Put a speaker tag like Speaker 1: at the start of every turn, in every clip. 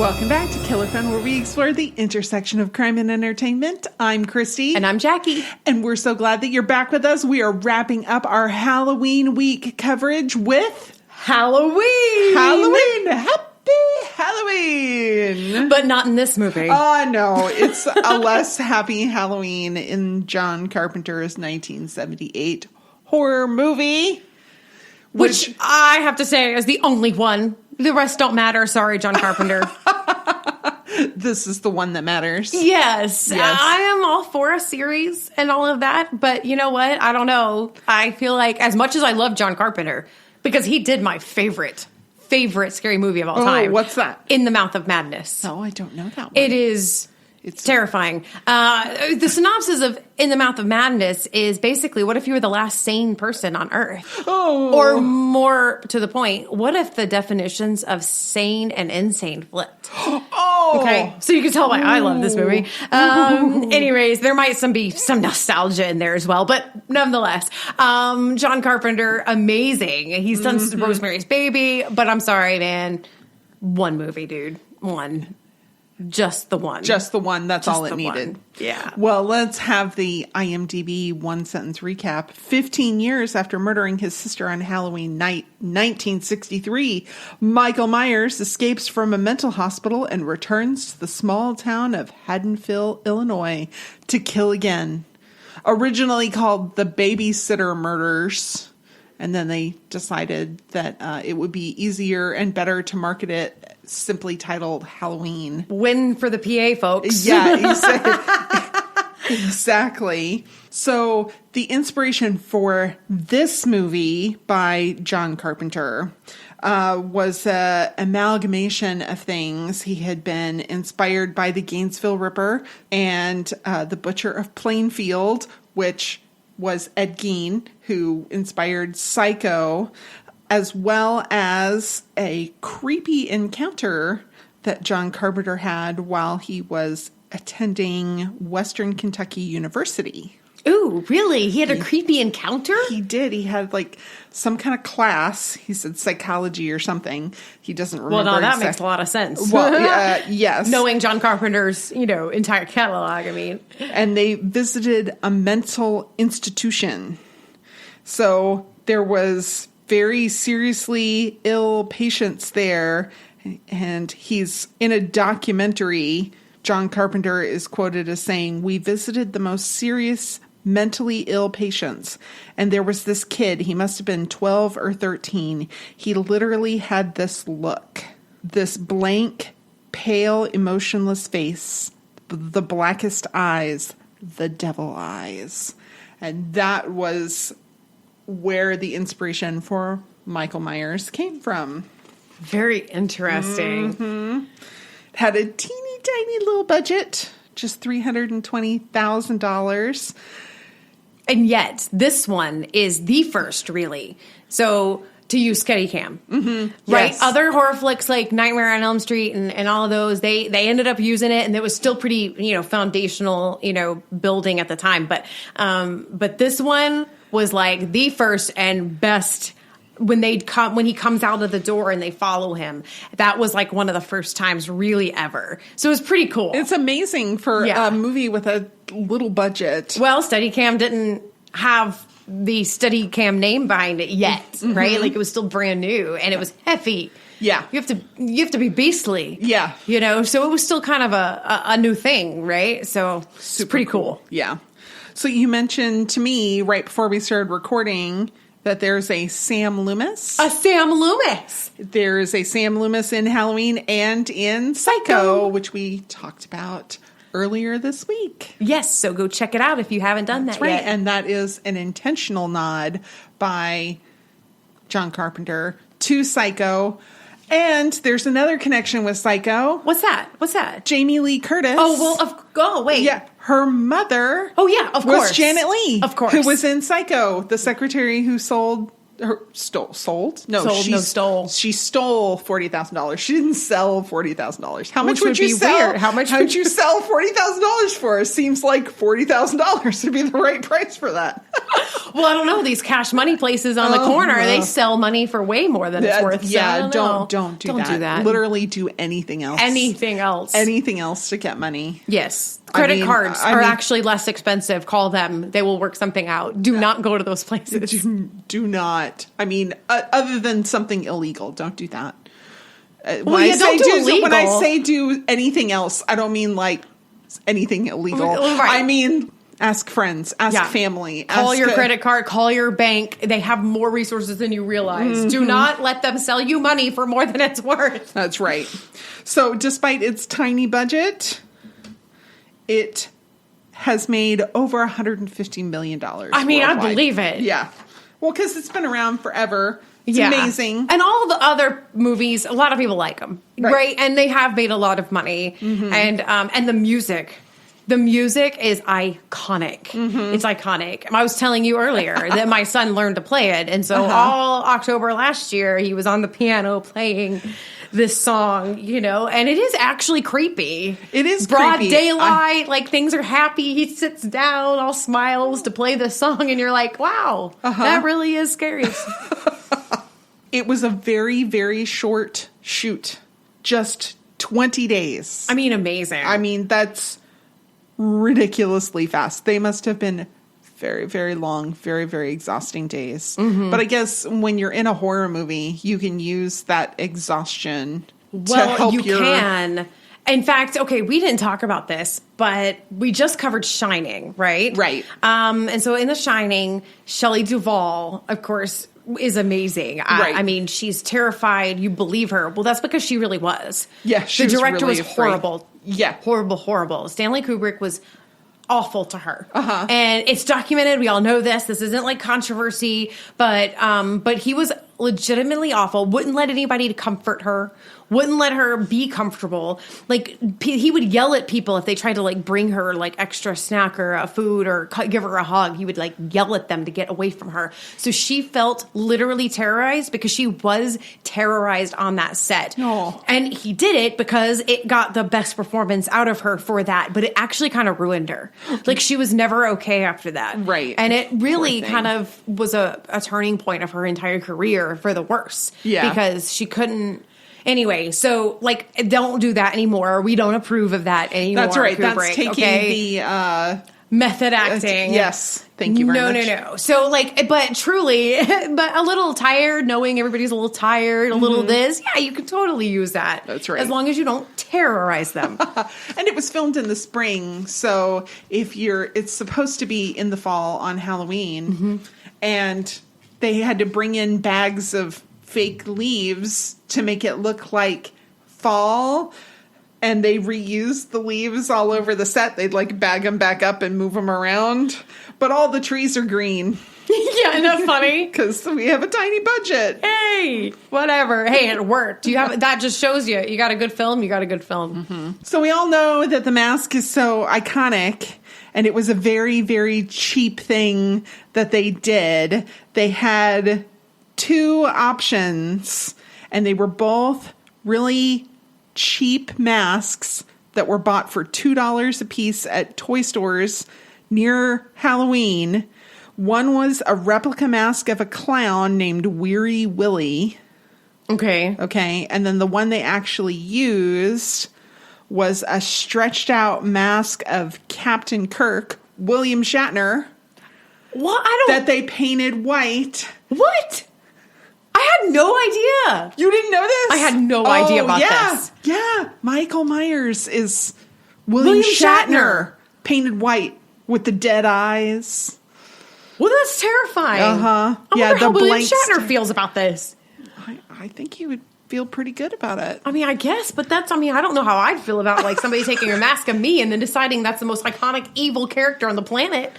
Speaker 1: Welcome back to Killer Fun, where we explore the intersection of crime and entertainment. I'm Christy.
Speaker 2: And I'm Jackie.
Speaker 1: And we're so glad that you're back with us. We are wrapping up our Halloween week coverage with
Speaker 2: Halloween!
Speaker 1: Happy Halloween!
Speaker 2: But not in this movie.
Speaker 1: No, it's a less happy Halloween in John Carpenter's 1978 horror movie.
Speaker 2: Which I have to say is the only one. The rest don't matter. Sorry, John Carpenter.
Speaker 1: This is the one that matters.
Speaker 2: Yes. I am all for a series and all of that. But you know what? I don't know. I feel like as much as I love John Carpenter, because he did my favorite scary movie of all time.
Speaker 1: What's that?
Speaker 2: In the Mouth of Madness.
Speaker 1: Oh, I don't know that one.
Speaker 2: It's terrifying. The synopsis of In the Mouth of Madness is basically, what if you were the last sane person on Earth?
Speaker 1: Oh.
Speaker 2: Or more to the point, what if the definitions of sane and insane flipped?
Speaker 1: Oh.
Speaker 2: Okay, so you can tell why I love this movie. Anyways, there might be some nostalgia in there as well, but nonetheless, John Carpenter, amazing. He's done Rosemary's Baby, but I'm sorry, man. One movie, dude. One. Just the one.
Speaker 1: Just the one. That's
Speaker 2: Just
Speaker 1: all it needed.
Speaker 2: One. Yeah.
Speaker 1: Well, let's have the IMDb one-sentence recap. 15 years after murdering his sister on Halloween night 1963, Michael Myers escapes from a mental hospital and returns to the small town of Haddonfield, Illinois, to kill again. Originally called The Babysitter Murders, and then they decided that it would be easier and better to market it simply titled Halloween.
Speaker 2: Win for the PA, folks.
Speaker 1: Yeah, exactly. So the inspiration for this movie by John Carpenter was an amalgamation of things. He had been inspired by the Gainesville Ripper and the Butcher of Plainfield, which was Ed Gein, who inspired Psycho, as well as a creepy encounter that John Carpenter had while he was attending Western Kentucky University.
Speaker 2: Ooh, really? He had a creepy encounter?
Speaker 1: He did. He had like some kind of class. He said psychology or something. He doesn't remember.
Speaker 2: Well, no, that makes a lot of sense.
Speaker 1: Well, yes.
Speaker 2: Knowing John Carpenter's, entire catalog, I mean.
Speaker 1: And they visited a mental institution. So there was very seriously ill patients there. And he's in a documentary. John Carpenter is quoted as saying, "We visited the most serious mentally ill patients. And there was this kid, he must have been 12 or 13. He literally had this look, this blank, pale, emotionless face, the blackest eyes, the devil eyes." And that was where the inspiration for Michael Myers came from.
Speaker 2: Very interesting.
Speaker 1: Mm-hmm. Had a teeny tiny little budget, just $320,000.
Speaker 2: And yet, this one is the first, really. So, to use Steadicam. Mm-hmm. Right?
Speaker 1: Yes.
Speaker 2: Other horror flicks like Nightmare on Elm Street and all of those, they ended up using it, and it was still pretty, foundational, building at the time. But this one was like the first and best. When he comes out of the door and they follow him, that was like one of the first times really ever. So it was pretty cool.
Speaker 1: It's amazing for a movie with a little budget.
Speaker 2: Well, Steadicam didn't have the Steadicam name behind it yet, right? Like it was still brand new and it was heavy.
Speaker 1: Yeah.
Speaker 2: You have to be beastly.
Speaker 1: Yeah.
Speaker 2: So it was still kind of a new thing, right? So it's pretty cool.
Speaker 1: Yeah. So you mentioned to me right before we started recording that there's a Sam Loomis.
Speaker 2: A Sam Loomis.
Speaker 1: There's a Sam Loomis in Halloween and in Psycho, which we talked about earlier this week.
Speaker 2: Yes, so go check it out if you haven't done that yet.
Speaker 1: And that is an intentional nod by John Carpenter to Psycho. And there's another connection with Psycho.
Speaker 2: What's that?
Speaker 1: Jamie Lee Curtis.
Speaker 2: Wait.
Speaker 1: Yeah. Her mother.
Speaker 2: Oh, yeah, of course.
Speaker 1: Was Janet Leigh.
Speaker 2: Of course.
Speaker 1: Who was in Psycho, the secretary who stole. She stole $40,000. She didn't sell $40,000. How much would you sell?
Speaker 2: Weird. How much
Speaker 1: would you sell $40,000 for? Seems like $40,000 would be the right price for that.
Speaker 2: Well, I don't know. These cash money places on the corner, they sell money for way more than it's worth.
Speaker 1: Yeah,
Speaker 2: so
Speaker 1: don't do
Speaker 2: do that.
Speaker 1: Literally do anything else.
Speaker 2: Anything else.
Speaker 1: Anything else to get money.
Speaker 2: Yes. Credit cards are actually less expensive. Call them. They will work something out. Do not go to those places.
Speaker 1: Do not. I mean, other than something illegal, don't do that.
Speaker 2: Don't do illegal.
Speaker 1: When I say do anything else, I don't mean like anything illegal.
Speaker 2: Right.
Speaker 1: I mean, ask friends, ask family.
Speaker 2: Call your credit card, call your bank. They have more resources than you realize. Mm-hmm. Do not let them sell you money for more than it's worth.
Speaker 1: That's right. So despite its tiny budget, it has made over $150 million.
Speaker 2: I mean,
Speaker 1: worldwide.
Speaker 2: I believe it.
Speaker 1: Yeah. Well, because it's been around forever. It's amazing.
Speaker 2: And all the other movies, a lot of people like them, right? And they have made a lot of money. Mm-hmm. And the music. The music is iconic. Mm-hmm. It's iconic. I was telling you earlier that my son learned to play it. And so all October last year, he was on the piano playing this song, and it is actually creepy.
Speaker 1: It is
Speaker 2: broad
Speaker 1: creepy.
Speaker 2: daylight, like things are happy. He sits down, all smiles to play this song. And you're like, wow, that really is scary.
Speaker 1: It was a very, very short shoot. Just 20 days.
Speaker 2: I mean, amazing.
Speaker 1: I mean, that's ridiculously fast. They must have been very, very long, very, very exhausting days. Mm-hmm. But I guess when you're in a horror movie, you can use that exhaustion to help you can.
Speaker 2: In fact, okay, we didn't talk about this, but we just covered Shining, right?
Speaker 1: Right.
Speaker 2: And so in The Shining, Shelley Duvall, of course, is amazing.
Speaker 1: Right.
Speaker 2: I mean, she's terrified. You believe her. Well, that's because she really was.
Speaker 1: Yeah,
Speaker 2: the director
Speaker 1: really
Speaker 2: was horrible.
Speaker 1: Yeah.
Speaker 2: Horrible. Stanley Kubrick was awful to her. And it's documented. We all know this. This isn't like controversy, but he was legitimately awful. Wouldn't let anybody to comfort her. Wouldn't let her be comfortable. Like, he would yell at people if they tried to, like, bring her, like, extra snack or a food or give her a hug. He would, like, yell at them to get away from her. So she felt literally terrorized because she was terrorized on that set.
Speaker 1: Oh.
Speaker 2: And he did it because it got the best performance out of her for that. But it actually kind of ruined her. Like, she was never okay after that.
Speaker 1: Right.
Speaker 2: And it really kind of was a turning point of her entire career for the worse.
Speaker 1: Yeah.
Speaker 2: Because she couldn't. Anyway, so, like, don't do that anymore. We don't approve of that anymore.
Speaker 1: That's right.
Speaker 2: Kubrick,
Speaker 1: That's taking the
Speaker 2: method acting.
Speaker 1: Yes. Thank you very much.
Speaker 2: No. So, like, but truly, but a little tired, knowing everybody's a little tired, a little this. Yeah, you could totally use that.
Speaker 1: That's right.
Speaker 2: As long as you don't terrorize them.
Speaker 1: And it was filmed in the spring, so it's supposed to be in the fall on Halloween, and they had to bring in bags of fake leaves to make it look like fall, and they reused the leaves all over the set. They'd like bag them back up and move them around, but all the trees are green.
Speaker 2: Yeah, isn't that funny?
Speaker 1: Because we have a tiny budget.
Speaker 2: Hey, whatever. Hey, it worked. That just shows you got a good film. You got a good film.
Speaker 1: Mm-hmm. So we all know that the mask is so iconic, and it was a very, very cheap thing that they did. They had two options, and they were both really cheap masks that were bought for $2 a piece at toy stores near Halloween. One was a replica mask of a clown named Weary Willie. Okay. And then the one they actually used was a stretched out mask of Captain Kirk, William Shatner.
Speaker 2: What?
Speaker 1: That they painted white.
Speaker 2: What? I had no idea.
Speaker 1: You didn't know this?
Speaker 2: I had no idea about this.
Speaker 1: Yeah. Michael Myers is William Shatner painted white with the dead eyes.
Speaker 2: Well, that's terrifying.
Speaker 1: I
Speaker 2: wonder how William Shatner feels about this.
Speaker 1: I think he would feel pretty good about it.
Speaker 2: I mean, I guess, but I don't know how I'd feel about like somebody taking a mask of me and then deciding that's the most iconic evil character on the planet.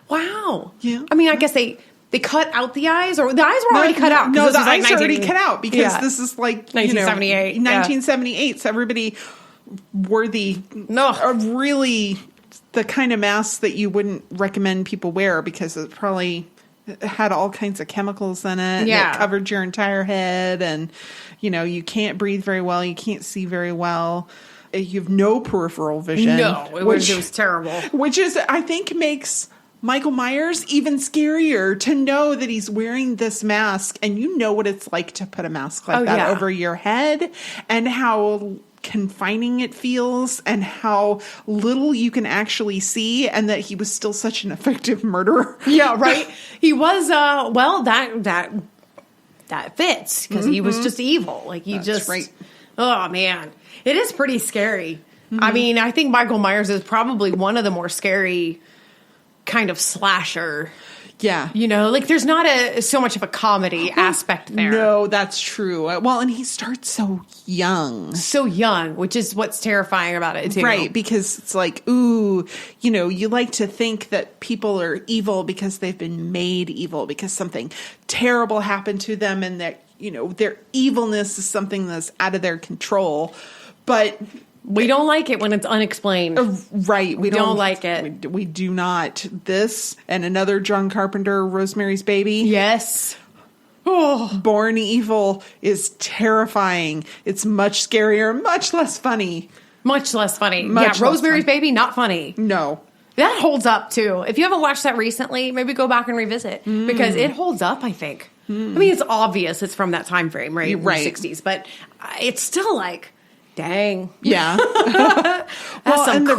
Speaker 2: Wow.
Speaker 1: Yeah.
Speaker 2: I mean, I guess they cut out the eyes, or the eyes were already cut out.
Speaker 1: No, the eyes are already cut out because this is like
Speaker 2: 1978.
Speaker 1: 1978. So everybody wore the really the kind of mask that you wouldn't recommend people wear because it probably had all kinds of chemicals in it.
Speaker 2: Yeah.
Speaker 1: And it covered your entire head, and you can't breathe very well. You can't see very well. You have no peripheral vision.
Speaker 2: No, it was terrible.
Speaker 1: Which is, I think, makes Michael Myers, even scarier to know that he's wearing this mask, and you know what it's like to put a mask like that over your head, and how confining it feels, and how little you can actually see, and that he was still such an effective murderer.
Speaker 2: Yeah, right. He was well, that fits, because he was just evil. Like
Speaker 1: That's right.
Speaker 2: Oh man, it is pretty scary. I mean, I think Michael Myers is probably one of the more scary kind of slasher.
Speaker 1: Yeah.
Speaker 2: You know, like there's not so much of a comedy aspect there.
Speaker 1: No, that's true. Well, and he starts so young.
Speaker 2: So young, which is what's terrifying about it too.
Speaker 1: Right, because it's like, ooh, you know, you like to think that people are evil because they've been made evil, because something terrible happened to them, and that, you know, their evilness is something that's out of their control. But
Speaker 2: we don't like it when it's unexplained.
Speaker 1: Right.
Speaker 2: We don't like it.
Speaker 1: We do not. This and another John Carpenter, Rosemary's Baby.
Speaker 2: Yes.
Speaker 1: Oh, Born Evil is terrifying. It's much scarier, much less funny.
Speaker 2: Much less funny.
Speaker 1: Much
Speaker 2: yeah,
Speaker 1: less
Speaker 2: Rosemary's
Speaker 1: funny.
Speaker 2: Baby, not funny.
Speaker 1: No.
Speaker 2: That holds up too. If you haven't watched that recently, maybe go back and revisit, because it holds up, I think. I mean, it's obvious it's from that time frame, right?
Speaker 1: Right.
Speaker 2: The 60s, but it's still like, dang.
Speaker 1: Yeah.
Speaker 2: That's some
Speaker 1: and the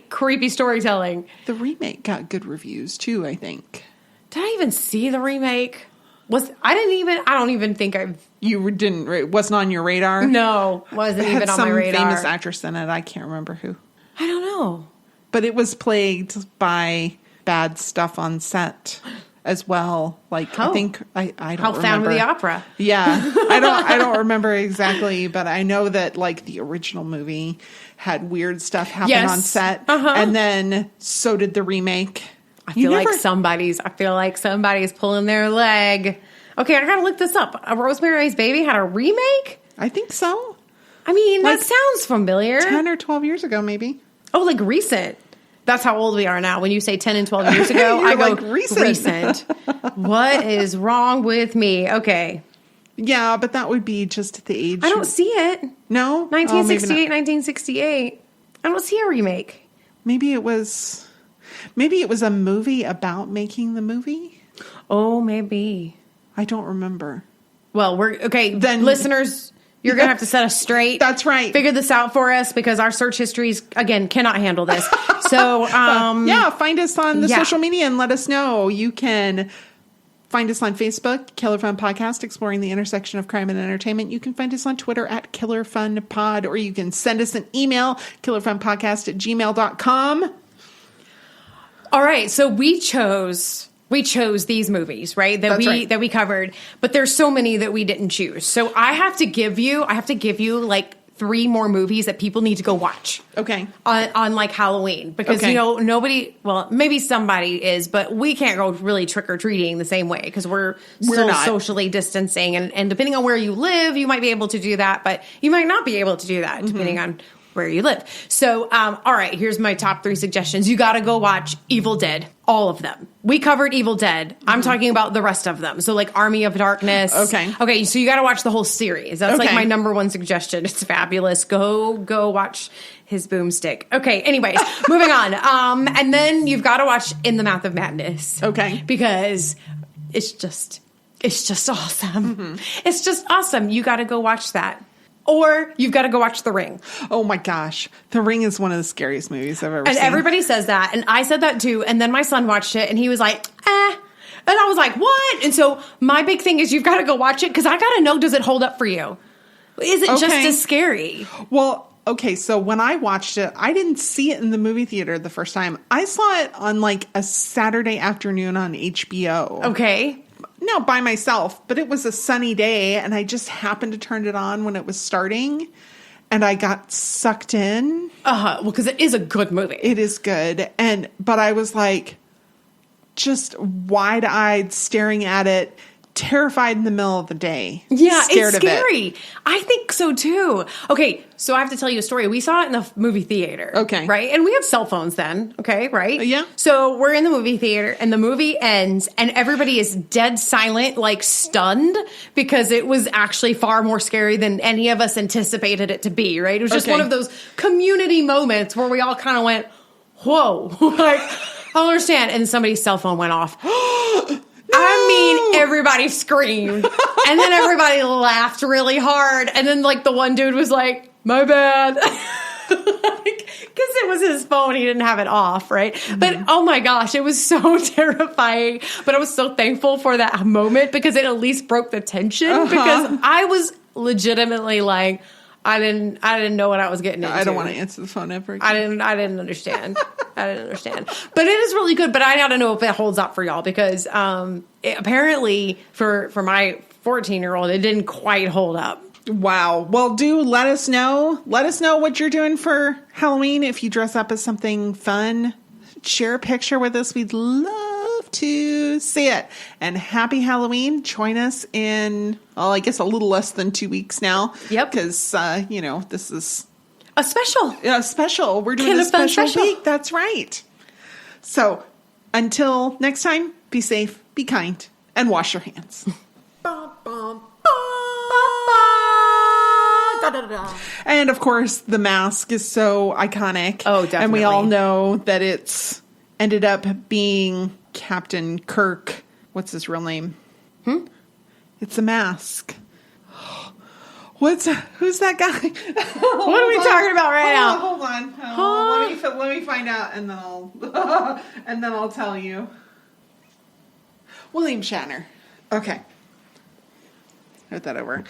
Speaker 2: creepy storytelling.
Speaker 1: The remake got good reviews too, I think.
Speaker 2: Did I even see the remake? I don't even think I've.
Speaker 1: You didn't, it wasn't on your radar?
Speaker 2: No, wasn't
Speaker 1: It had
Speaker 2: even on my
Speaker 1: some
Speaker 2: radar.
Speaker 1: famous actress in it. I can't remember who.
Speaker 2: I don't know.
Speaker 1: But it was plagued by bad stuff on set as well. Like, I think, I don't remember.
Speaker 2: How Phantom of the Opera.
Speaker 1: Yeah. I don't remember exactly, but I know that, like, the original movie had weird stuff happen on set. And then so did the remake.
Speaker 2: I feel like somebody's pulling their leg. Okay, I gotta look this up. Rosemary's Baby had a remake?
Speaker 1: I think so.
Speaker 2: I mean,
Speaker 1: Like
Speaker 2: that sounds familiar.
Speaker 1: 10 or 12 years ago, maybe.
Speaker 2: Oh, like recent. That's how old we are now. When you say 10 and 12 years ago,
Speaker 1: You're
Speaker 2: I go,
Speaker 1: like, recent.
Speaker 2: What is wrong with me? Okay.
Speaker 1: Yeah, but that would be just at the age.
Speaker 2: I don't see it.
Speaker 1: No?
Speaker 2: 1968, 1968. I don't see a remake.
Speaker 1: Maybe it was a movie about making the movie.
Speaker 2: Oh, maybe.
Speaker 1: I don't remember.
Speaker 2: Well, then
Speaker 1: Then-
Speaker 2: listeners, you're going to have to set us straight.
Speaker 1: That's right.
Speaker 2: Figure this out for us, because our search histories, again, cannot handle this. So,
Speaker 1: yeah, find us on the
Speaker 2: yeah.
Speaker 1: social media and let us know. You can find us on Facebook, Killer Fun Podcast, exploring the intersection of crime and entertainment. You can find us on Twitter at Killer Fun Pod, or you can send us an email, killerfunpodcast@gmail.com.
Speaker 2: all right. So we chose these movies, right? That we covered, but there's so many that we didn't choose. So I have to give you like 3 more movies that people need to go watch.
Speaker 1: Okay.
Speaker 2: On like Halloween, because
Speaker 1: Okay.
Speaker 2: you know, nobody, well, maybe somebody is, but we can't go really trick or treating the same way, because we're still
Speaker 1: not.
Speaker 2: socially distancing, and depending on where you live, you might be able to do that, but you might not be able to do that depending on where you live. So, all right, here's my top 3 suggestions. You got to go watch Evil Dead, all of them. We covered Evil Dead. I'm talking about the rest of them. So like Army of Darkness. Okay. So you got to watch the whole series. That's like my number 1 suggestion. It's fabulous. Go watch his boomstick. Okay. Anyways, moving on. And then you've got to watch In the Mouth of Madness.
Speaker 1: Okay.
Speaker 2: Because it's just awesome. It's just awesome. You got to go watch that. Or you've got to go watch The Ring.
Speaker 1: Oh my gosh. The Ring is one of the scariest movies I've ever seen.
Speaker 2: And everybody says that. And I said that too. And then my son watched it and he was like, eh. And I was like, what? And so my big thing is you've got to go watch it, because I got to know, does it hold up for you? Is it just as scary?
Speaker 1: Well, okay, so when I watched it, I didn't see it in the movie theater the first time. I saw it on like a Saturday afternoon on HBO.
Speaker 2: Okay.
Speaker 1: No, by myself, but it was a sunny day and I just happened to turn it on when it was starting and I got sucked in.
Speaker 2: Well, because it is a good movie.
Speaker 1: It is good. But I was like just wide-eyed staring at it, terrified in the middle of the day.
Speaker 2: Yeah,
Speaker 1: scared
Speaker 2: it's scary.
Speaker 1: Of it.
Speaker 2: I think so too. Okay, so I have to tell you a story. We saw it in the movie theater.
Speaker 1: Okay.
Speaker 2: Right? And we had cell phones then. Okay, right?
Speaker 1: Yeah.
Speaker 2: So we're in the movie theater and the movie ends and everybody is dead silent, like stunned, because it was actually far more scary than any of us anticipated it to be, right? It was just one of those community moments where we all kind of went, whoa. Like, don't understand. And somebody's cell phone went off. I mean, everybody screamed. And then everybody laughed really hard. And then, like, the one dude was like, my bad. Because it was his phone. He didn't have it off, right? Mm-hmm. But, oh my gosh, it was so terrifying. But I was so thankful for that moment because it at least broke the tension. Because I was legitimately like, I didn't know what I was getting into.
Speaker 1: I don't want to answer the phone ever again.
Speaker 2: I didn't understand. But it is really good. But I got to know if it holds up for y'all because apparently for my 14-year-old, it didn't quite hold up.
Speaker 1: Wow. Well, do let us know. Let us know what you're doing for Halloween. If you dress up as something fun, share a picture with us. We'd love to see it. And happy Halloween. Join us in, well, I guess a little less than 2 weeks now.
Speaker 2: Yep.
Speaker 1: Because, this is
Speaker 2: a special.
Speaker 1: A special. We're doing a special week. That's right. So until next time, be safe, be kind, and wash your hands. And of course, the mask is so iconic.
Speaker 2: Oh, definitely.
Speaker 1: And we all know that it's ended up being Captain Kirk. What's his real name? It's a mask. Who's that guy?
Speaker 2: What are we talking about right now?
Speaker 1: Hold on. Let me find out, and then I'll tell you. William Shatner. Okay. Note that over.